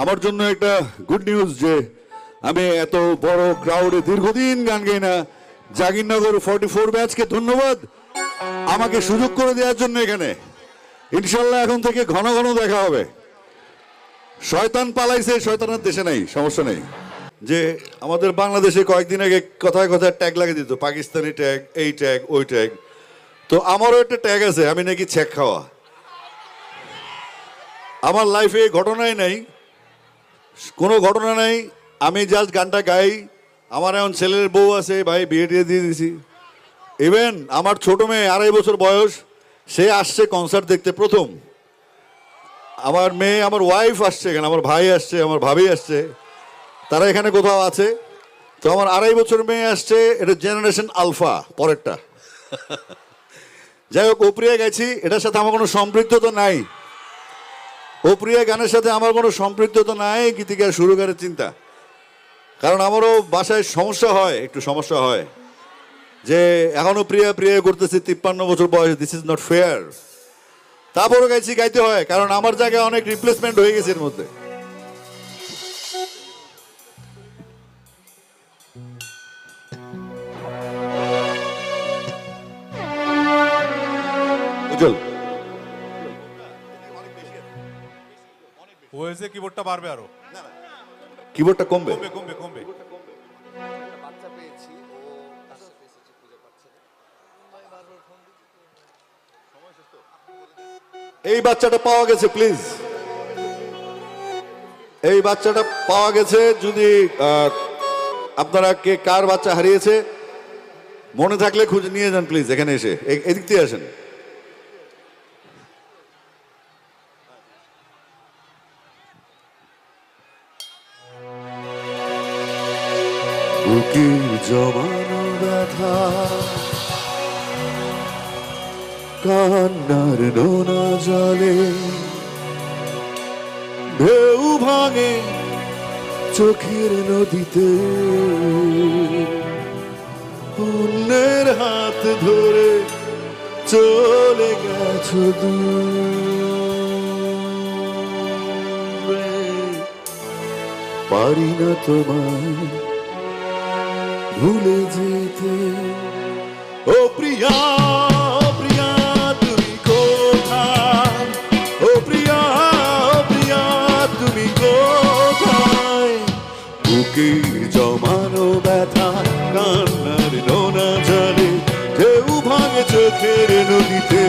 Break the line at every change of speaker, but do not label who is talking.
আমার জন্য একটা গুড নিউজ যে আমি এত বড় ক্রাউডে দীর্ঘদিন গান গাই না। জাগিরনগর 44 ব্যাচকে ধন্যবাদ আমাকে সুযোগ করে দেওয়ার জন্য। এখানে ইনশাল্লাহ এখন থেকে ঘন ঘন দেখা হবে। শয়তান পালাইছে, শয়তানের দেশে নাই, সমস্যা নেই। যে আমাদের বাংলাদেশে কয়েকদিন আগে কথায় কথায় ট্যাগ লাগিয়ে দিত, পাকিস্তানি ট্যাগ, এই ট্যাগ, ওই ট্যাগ। তো আমারও একটা ট্যাগ আছে, আমি নাকি ছেক খাওয়া। আমার লাইফে ঘটনাই নাই, কোনো ঘটনা নাই, আমি জাস্ট গানটা গাই। আমার এখন ছেলের বউ আছে, ভাই বিয়ে টিয়ে দিয়ে দিছি। ইভেন আমার ছোট মেয়ে 2.5 বছর বয়স, সে আসছে কনসার্ট দেখতে প্রথম। আমার মেয়ে, আমার ওয়াইফ আসছে এখানে, আমার ভাই আসছে, আমার ভাবি আসছে, তারা এখানে কোথাও আছে। তো আমার 2.5 বছর মেয়ে আসছে, এটা জেনারেশন আলফা, পরেরটা। যাই হোক, ওপ্রিয়া গেছি, এটার সাথে আমার কোনো সম্পৃক্ততা নাই। ওপ্রিয়া গানের সাথে আমার কোনো সম্পৃক্ততা নাই, গীতিকার সুরকারের চিন্তা। কারণ আমারও বাসায় সমস্যা হয়, একটু সমস্যা হয় যে এখনো প্রিয়া প্রিয়া করতেছি, 53 বছর বয়স, দিস ইজ নট ফেয়ার। তারপরও গাইছি, গাইতে হয়, কারণ আমার জায়গায় অনেক রিপ্লেসমেন্ট হয়ে গেছে এর মধ্যে। উজ্জ্বল
হয়েছে, কিবোর্ডটা বাড়বে আরো,
কিবোর্ডটা কমবে।
কমবে কমবে কমবে।
এই বাচ্চাটা পাওয়া গেছে, প্লিজ। এই বাচ্চাটা পাওয়া গেছে। যদি আপনারা কে কার বাচ্চা হারিয়েছে মনে থাকলে খুঁজে নিয়ে যান প্লিজ, এখানে এসে এদিক দিয়ে আসেন। বুকের জমানো ব্যথা, কান্নার নোনা জলে ঢেউ ভাঙে চোখের নদীতে, অন্যের হাত ধরে চলে গেছো দূরে। পারি না তোমায় ভুলে যেতে। ও প্রিয়া, প্রিয়া তুমি কোথায়? ও প্রিয়া, প্রিয়া তুমি কোথায়? বুকের জমানো ব্যথা, কান্নার নোনা জলে ঢেউ ভাঙে চোখের নদীতে।